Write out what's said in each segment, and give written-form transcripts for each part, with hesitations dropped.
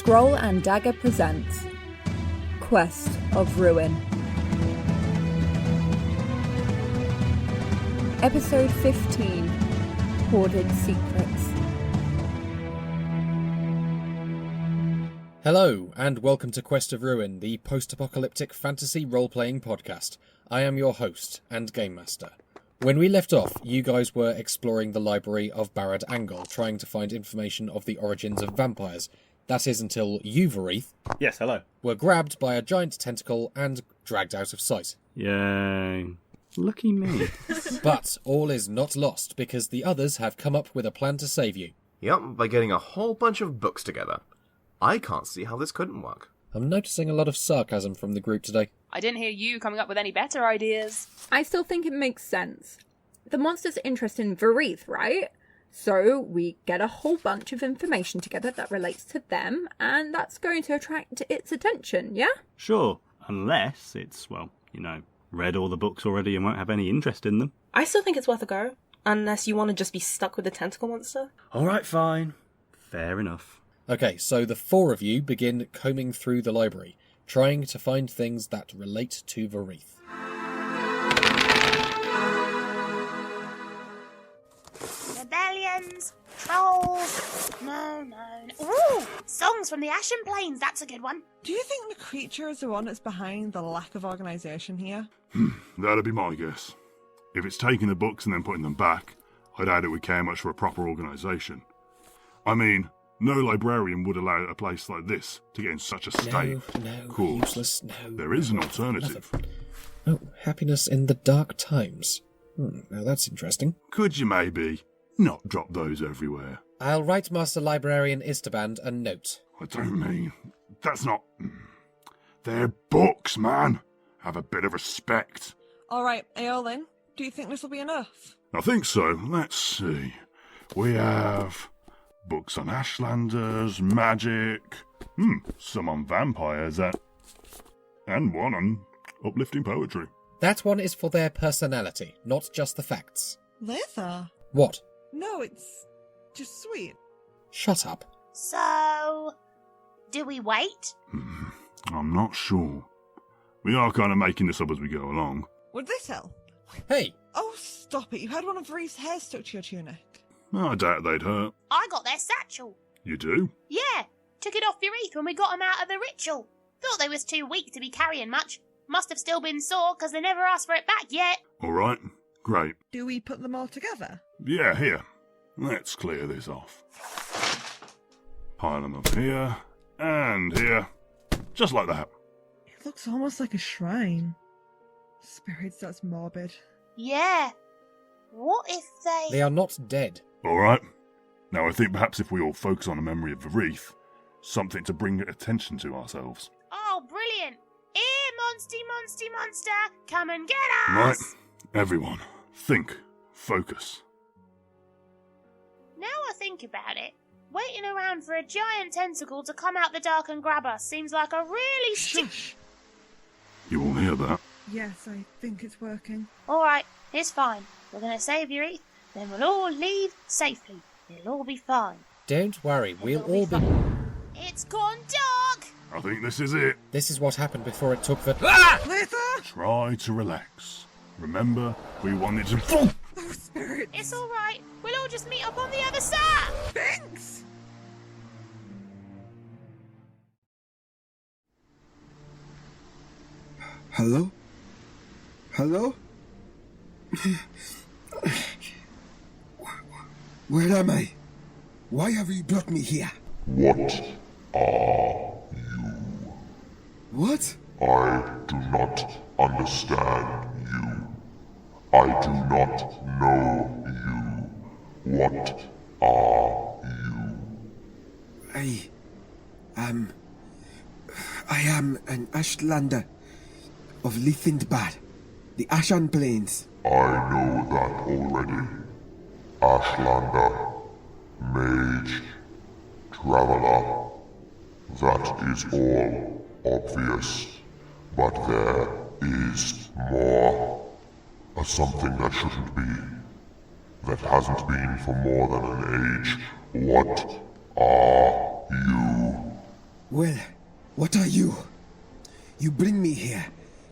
Scroll and Dagger presents Quest of Ruin. Episode 15, Hoarded Secrets. Hello, and welcome to Quest of Ruin, the post-apocalyptic fantasy role-playing podcast. I am your host and Game Master. When we left off, you guys were exploring the Library of Barad Angol, trying to find information of the origins of vampires. That is until you, Vurieth, yes, hello, were grabbed by a giant tentacle and dragged out of sight. Yay. Lucky me. But all is not lost, because the others have come up with a plan to save you. Yep, by getting a whole bunch of books together. I can't see how this couldn't work. I'm noticing a lot of sarcasm from the group today. I didn't hear you coming up with any better ideas. I still think it makes sense. The monster's interested in Vurieth, right? So we get a whole bunch of information together that relates to them, and that's going to attract its attention, yeah? Sure, unless it's, well, you know, read all the books already and won't have any interest in them. I still think it's worth a go, unless you want to just be stuck with the tentacle monster. Alright, fine. Fair enough. Okay, so the four of you begin combing through the library, trying to find things that relate to Vurieth. Rebellions, trolls, no. Ooh, songs from the Ashen Plains, that's a good one. Do you think the creature is the one that's behind the lack of organisation here? That'd be my guess. If it's taking the books and then putting them back, I doubt it would care much for a proper organisation. I mean, no librarian would allow a place like this to get in such a state. No, useless, no. There is an alternative. Oh, happiness in the dark times. Now that's interesting. Could you maybe not drop those everywhere? I'll write Master Librarian Istaband a note. I don't mean... That's not... They're books, man. Have a bit of respect. Alright, Aiolin, do you think this will be enough? I think so. Let's see. We have... books on Ashlanders, magic... some on vampires, and one on uplifting poetry. That one is for their personality, not just the facts. Laethar? What? No, it's just sweet. Shut up. So, do we wait? I'm not sure. We are kind of making this up as we go along. Would this help? Hey! Oh, stop it. You had one of Reese's hairs stuck to your tunic. I doubt they'd hurt. I got their satchel. You do? Yeah, took it off Vurieth when we got them out of the ritual. Thought they was too weak to be carrying much. Must have still been sore, because they never asked for it back yet. All right, great. Do we put them all together? Yeah, here. Let's clear this off. Pile them up here, and here. Just like that. It looks almost like a shrine. Spirits, that's morbid. Yeah. What if They are not dead. All right. Now I think perhaps if we all focus on a memory of Vurieth, something to bring attention to ourselves. Oh, brilliant. Here, monster, come and get us! Right, everyone, think, focus. Now I think about it, waiting around for a giant tentacle to come out the dark and grab us seems like a really Shush! You all hear that? Yes, I think it's working. Alright, it's fine. We're going to save Vurieth, then we'll all leave safely. It'll all be fine. Don't worry, we'll all be... It's gone dark! I think this is it. This is what happened before it took the... Laethar! Try to relax. Remember, we wanted to... Oh, spirits! It's alright. We'll all just meet up on the other side. Binks! Hello? Hello? Where am I? Why have you brought me here? What are you? What? I do not understand you. I do not know you. What are you? I am an Ashlander of Istaband, the Ashen Plains. I know that already. Ashlander, mage, traveler. That is all obvious. But there is more. A something that shouldn't be. That hasn't been for more than an age. What are you? Well, what are you? You bring me here,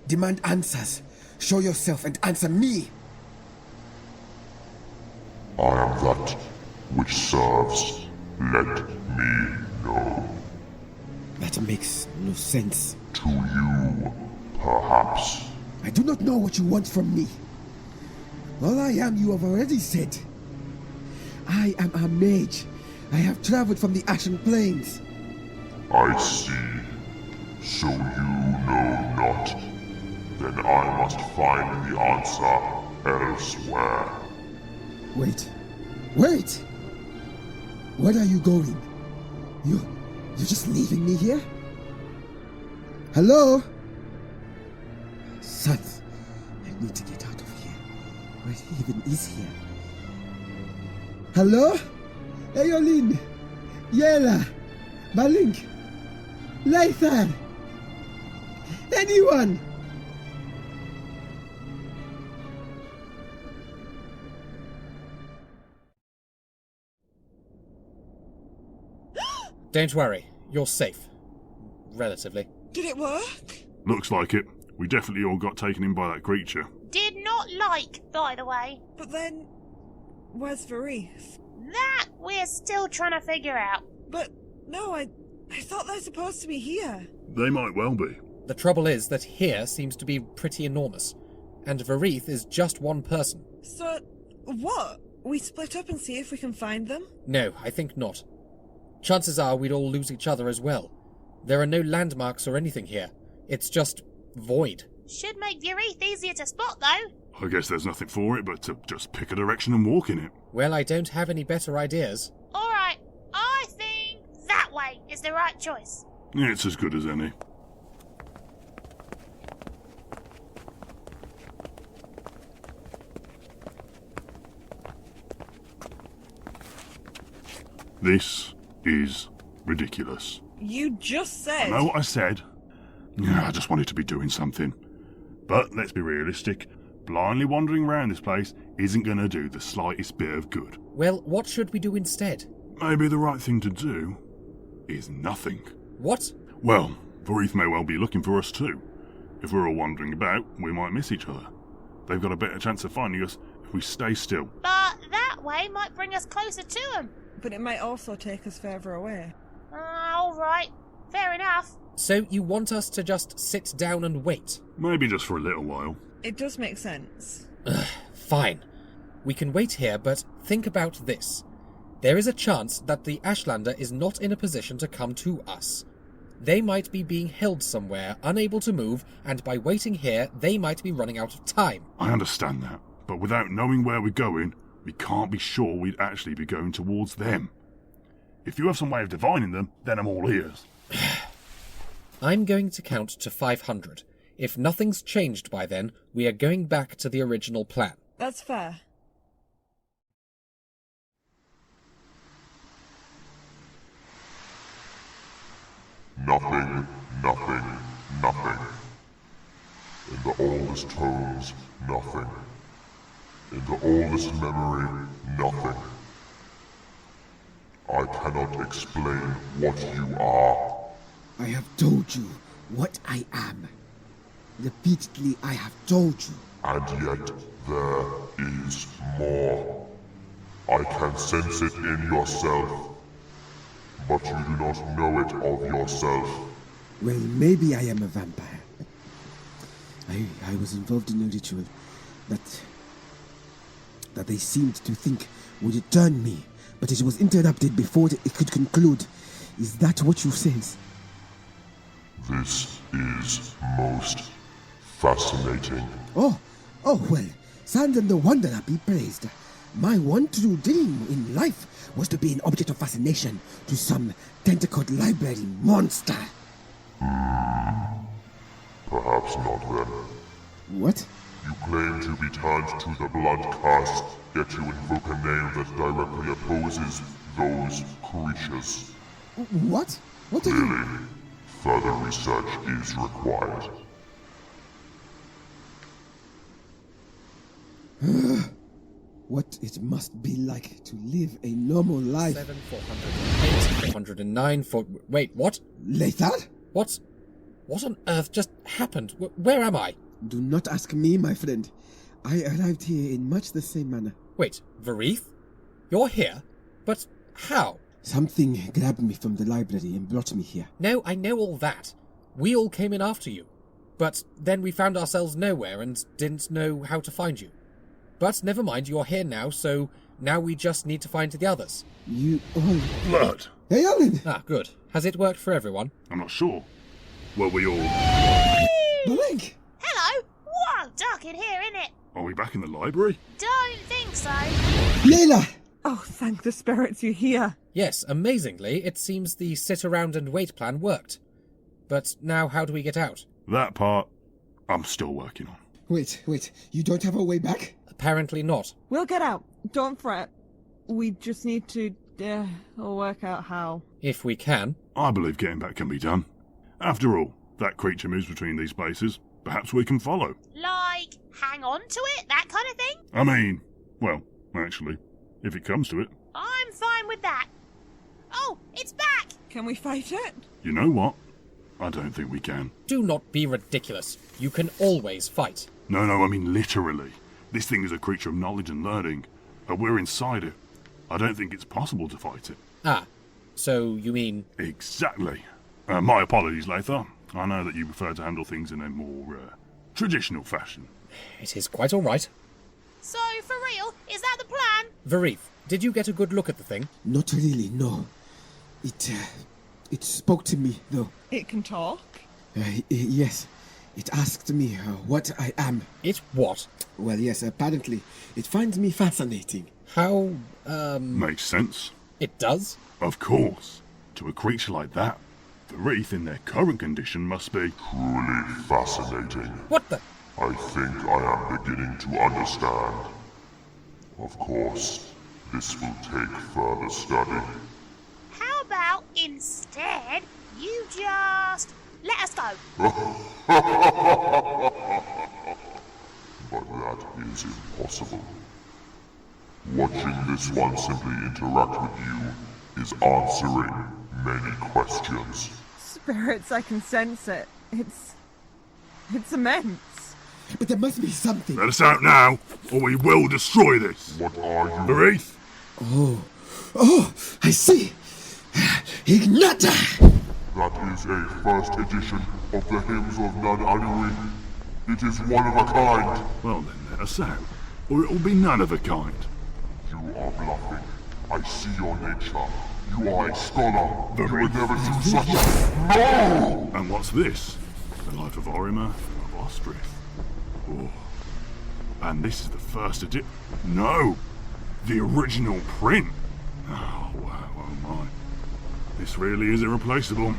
demand answers, show yourself and answer me. I am that which serves. Let me know. That makes no sense. To you, perhaps. I do not know what you want from me. All I am you have already said. I am a mage. I have traveled from the Ashen Plains. I see. So you know not. Then I must find the answer elsewhere. Wait. Wait! Where are you going? You're just leaving me here? Hello? Sons, I need to get out of here. What even is here? Hello? Aiolin! Leah! Balink! Laethar! Anyone! Don't worry, you're safe. Relatively. Did it work? Looks like it. We definitely all got taken in by that creature. Did not like, by the way. But then, where's Vurieth? That we're still trying to figure out. But, no, I thought they're supposed to be here. They might well be. The trouble is that here seems to be pretty enormous, and Vurieth is just one person. So, what? We split up and see if we can find them? No, I think not. Chances are we'd all lose each other as well. There are no landmarks or anything here. It's just void. Should make Vurieth easier to spot, though. I guess there's nothing for it but to just pick a direction and walk in it. Well, I don't have any better ideas. Alright, I think that way is the right choice. It's as good as any. This is ridiculous. You just said... I know what I said. Yeah, I just wanted to be doing something. But let's be realistic. Blindly wandering around this place isn't going to do the slightest bit of good. Well, what should we do instead? Maybe the right thing to do is nothing. What? Well, Vurieth may well be looking for us too. If we're all wandering about, we might miss each other. They've got a better chance of finding us if we stay still. But that way might bring us closer to them. But it might also take us further away. Alright. Fair enough. So you want us to just sit down and wait? Maybe just for a little while. It does make sense. Fine. We can wait here, but think about this. There is a chance that the Ashlander is not in a position to come to us. They might be being held somewhere, unable to move, and by waiting here, they might be running out of time. I understand that, but without knowing where we're going, we can't be sure we'd actually be going towards them. If you have some way of divining them, then I'm all ears. I'm going to count to 500. If nothing's changed by then, we are going back to the original plan. That's fair. Nothing, nothing, nothing. In the oldest tomes, nothing. In the oldest memory, nothing. I cannot explain what you are. I have told you what I am. Repeatedly, I have told you. And yet, there is more. I can sense it in yourself. But you do not know it of yourself. Well, maybe I am a vampire. I was involved in a ritual that they seemed to think would turn me, but it was interrupted before it could conclude. Is that what you say? This is most fascinating. Oh, well, Sans and the Wanderer be praised. My one true dream in life was to be an object of fascination to some tentacled library monster. Perhaps not then. What? You claim to be turned to the blood curse, yet you invoke a name that directly opposes those creatures. What? What are you... Clearly, further research is required. what it must be like to live a normal life. 7, 408, 409, Wait, what? Laethar? What on earth just happened? Where am I? Do not ask me, my friend. I arrived here in much the same manner. Wait, Vurieth? You're here? But how? Something grabbed me from the library and brought me here. No, I know all that. We all came in after you. But then we found ourselves nowhere and didn't know how to find you. But never mind, you're here now, so now we just need to find the others. You all... Blood! Aiolin! Ah, good. Has it worked for everyone? I'm not sure. Were we all... Balink! Hello! Whoa, dark in here, innit? Are we back in the library? Don't think so. Lelah! Oh, thank the spirits you're here. Yes, amazingly, it seems the sit around and wait plan worked. But now how do we get out? That part, I'm still working on. Wait, you don't have a way back? Apparently not. We'll get out. Don't fret. We just need to work out how. If we can. I believe getting back can be done. After all, that creature moves between these places. Perhaps we can follow. Like, hang on to it? That kind of thing? I mean, well, actually, if it comes to it. I'm fine with that. Oh, it's back! Can we fight it? You know what? I don't think we can. Do not be ridiculous. You can always fight. No, I mean literally. This thing is a creature of knowledge and learning, but we're inside it. I don't think it's possible to fight it. Ah, so you mean... Exactly. My apologies, Laethar. I know that you prefer to handle things in a more traditional fashion. It is quite all right. So, for real, is that the plan? Vurieth, did you get a good look at the thing? Not really, no. It spoke to me, though. It can talk? Yes. It asked me what I am. It what? Well, yes, apparently. It finds me fascinating. How, Makes sense. It does? Of course. To a creature like that, the Wreath in their current condition must be... Truly fascinating. What the... I think I am beginning to understand. Of course, this will take further study. How about instead you just let us go? But that is impossible. Watching this one simply interact with you is answering many questions. Spirits, I can sense it. It's immense. But there must be something. Let us out now, or we will destroy this. What are you? The Wreath? Oh, I see. Ignata! That is a first edition of the Hymns of Nan-Anui. It is one of a kind. Well then, let us out, or it will be none of a kind. You are bluffing. I see your nature. You are a scholar. You would never do such a... No! And what's this? The life of Orima of Ostrith. Oh. And this is the first edition. No! The original print! Oh, wow, oh my. This really is irreplaceable.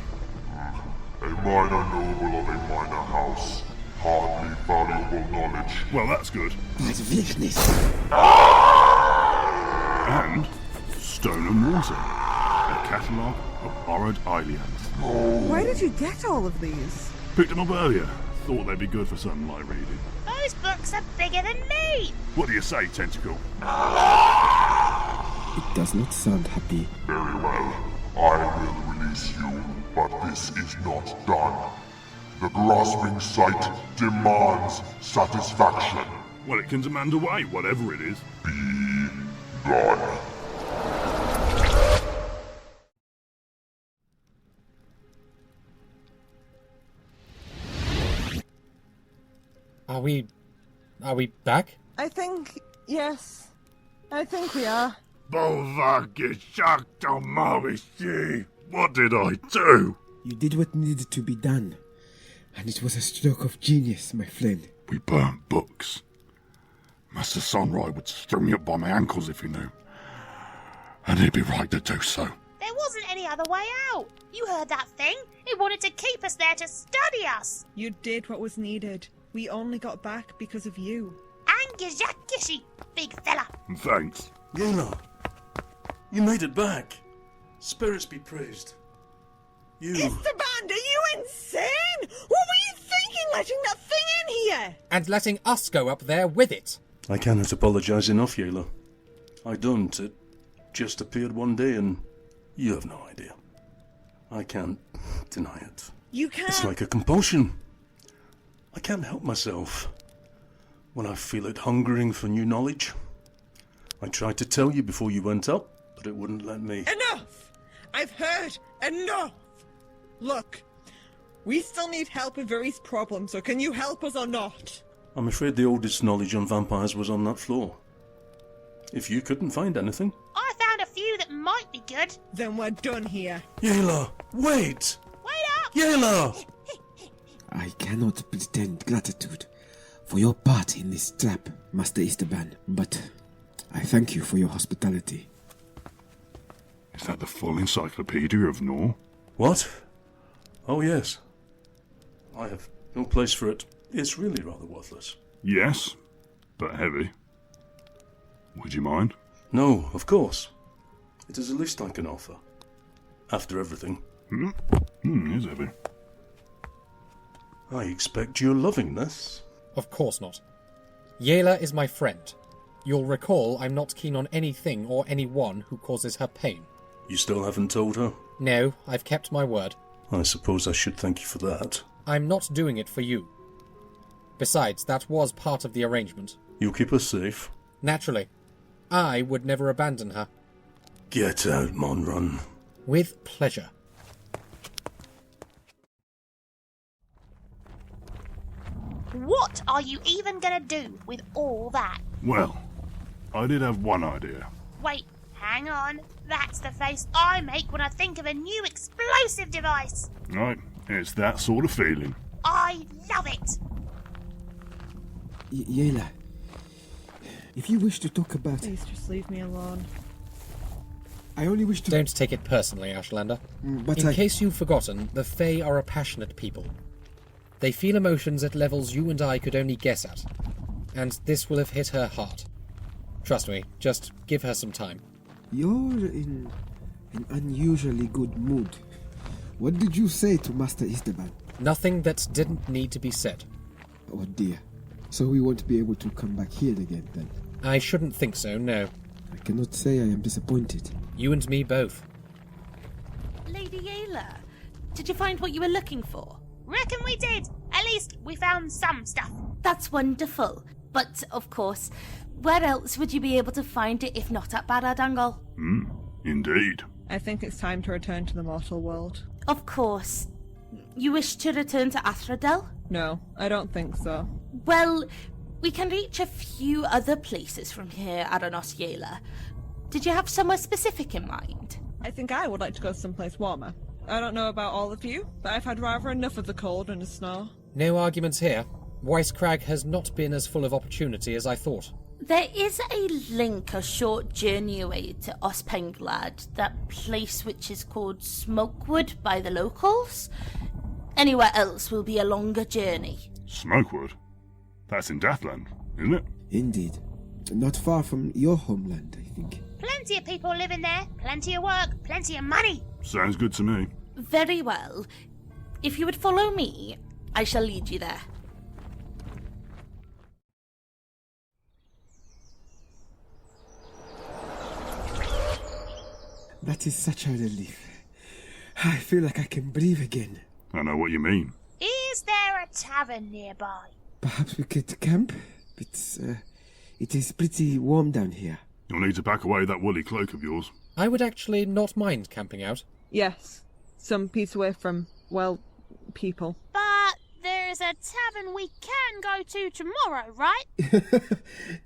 A minor noble of a minor house. Hardly valuable knowledge. Well, that's good. That's weakness. And Stone and Water. A catalogue of Barrett Angol. Where did you get all of these? Picked them up earlier. Thought they'd be good for some light reading. Those books are bigger than me! What do you say, Tentacle? It does not sound happy. Very well. I will release you, but this is not done. The grasping sight demands satisfaction. Well, it can demand away, whatever it is. Be gone. Are we back? Yes. I think we are. What did I do? You did what needed to be done. And it was a stroke of genius, my friend. We burnt books. Master Sunrise would string me up by my ankles if he knew. And he'd be right to do so. There wasn't any other way out. You heard that thing? It wanted to keep us there to study us. You did what was needed. We only got back because of you. Angizakishi, big fella. Thanks. Gina, you made it back. Spirits be praised. You... Istaband, are you insane? What were you thinking letting that thing in here? And letting us go up there with it. I cannot apologise enough, Yela. I don't. It just appeared one day and you have no idea. I can't deny it. You can't... It's like a compulsion. I can't help myself. When I feel it hungering for new knowledge. I tried to tell you before you went up, but it wouldn't let me. Enough! I've heard enough! Look, we still need help with Vurieth's problem, so can you help us or not? I'm afraid the oldest knowledge on vampires was on that floor. If you couldn't find anything... I found a few that might be good. Then we're done here. Yayla, wait! Wait up! Yayla! I cannot pretend gratitude for your part in this trap, Master Istaband, but I thank you for your hospitality. Is that the full encyclopedia of Nor? What? Oh, yes. I have no place for it. It's really rather worthless. Yes, but heavy. Would you mind? No, of course. It is the least I can offer. After everything. It's heavy. I expect you're loving this. Of course not. Yayla is my friend. You'll recall I'm not keen on anything or anyone who causes her pain. You still haven't told her? No, I've kept my word. I suppose I should thank you for that. I'm not doing it for you. Besides, that was part of the arrangement. You'll keep her safe? Naturally. I would never abandon her. Get out, Monrunn. With pleasure. What are you even gonna do with all that? Well, I did have one idea. Wait, hang on. That's the face I make when I think of a new explosive device. Right, it's that sort of feeling. I love it. Yayla, if you wish to talk about... Please just leave me alone. I only wish to... Don't take it personally, Ashlander. But In case you've forgotten, the Fae are a passionate people. They feel emotions at levels you and I could only guess at. And this will have hit her heart. Trust me, just give her some time. You're in an unusually good mood. What did you say to Master Istaband? Nothing that didn't need to be said. Oh dear. So we won't be able to come back here again, then? I shouldn't think so, no. I cannot say I am disappointed. You and me both. Lady Yayla, did you find what you were looking for? Reckon we did. At least we found some stuff. That's wonderful. But, of course, where else would you be able to find it if not at Barad Angol? Indeed. I think it's time to return to the mortal world. Of course. You wish to return to Athradel? No, I don't think so. Well, we can reach a few other places from here, Aranos Yayla. Did you have somewhere specific in mind? I think I would like to go someplace warmer. I don't know about all of you, but I've had rather enough of the cold and the snow. No arguments here. Weiss Crag has not been as full of opportunity as I thought. There is a link a short journey away to Ospenglad, that place which is called Smokewood by the locals. Anywhere else will be a longer journey. Smokewood? That's in Deathland, isn't it? Indeed. Not far from your homeland, I think. Plenty of people living there, plenty of work, plenty of money. Sounds good to me. Very well. If you would follow me, I shall lead you there. That is such a relief. I feel like I can breathe again. I know what you mean. Is there a tavern nearby? Perhaps we could camp? It is pretty warm down here. You'll need to pack away that woolly cloak of yours. I would actually not mind camping out. Yes, some peace away from, well, people. But there's a tavern we can go to tomorrow, right?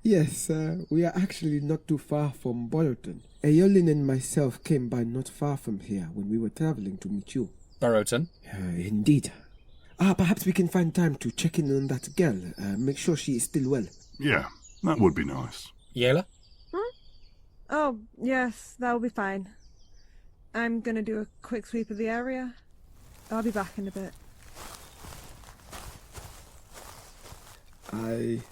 Yes, we are actually not too far from Barrett-Chalk. Aiolin and myself came by not far from here when we were travelling to McHugh. Barrett-Chalk? Indeed. Perhaps we can find time to check in on that girl, make sure she is still well. Yeah, that would be nice. Yayla? Oh, yes, that'll be fine. I'm gonna do a quick sweep of the area. I'll be back in a bit. I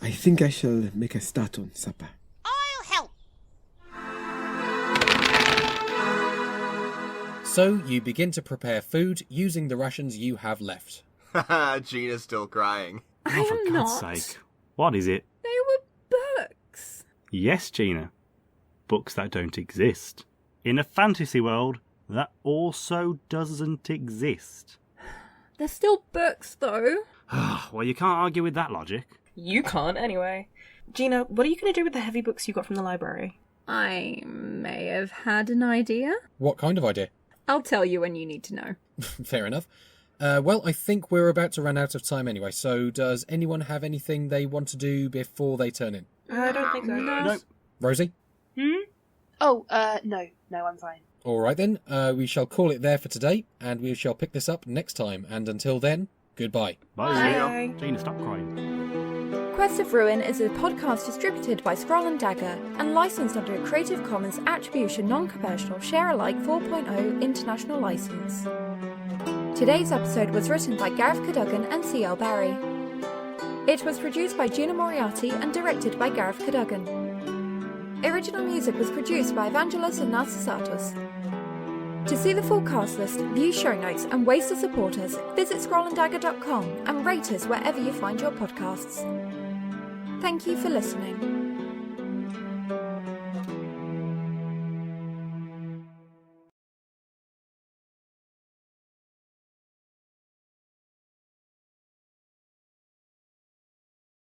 think I shall make a start on supper. I'll help. So you begin to prepare food using the rations you have left. Haha, Gina's still crying. Oh, for God's sake. What is it? They were books. Yes, Gina. Books that don't exist. In a fantasy world, that also doesn't exist. They're still books, though. Well, you can't argue with that logic. You can't, anyway. Gina, what are you going to do with the heavy books you got from the library? I may have had an idea. What kind of idea? I'll tell you when you need to know. Fair enough. Well, I think we're about to run out of time anyway, so does anyone have anything they want to do before they turn in? I don't think so. No. Rosie? Oh, no, I'm fine. Alright then, we shall call it there for today, and we shall pick this up next time, and until then, goodbye. Bye. Gina, stop crying. Quest of Ruin is a podcast distributed by Scroll and Dagger and licensed under a Creative Commons Attribution Non-Commercial Share-alike 4.0 International License. Today's episode was written by Gareth Cadogan and Ciel Barrie. It was produced by Gina Moriarty and directed by Gareth Cadogan. Original music was produced by Evangelos and Narcissatos. To see the full cast list, view show notes and ways to support us, visit scrollanddagger.com and rate us wherever you find your podcasts. Thank you for listening.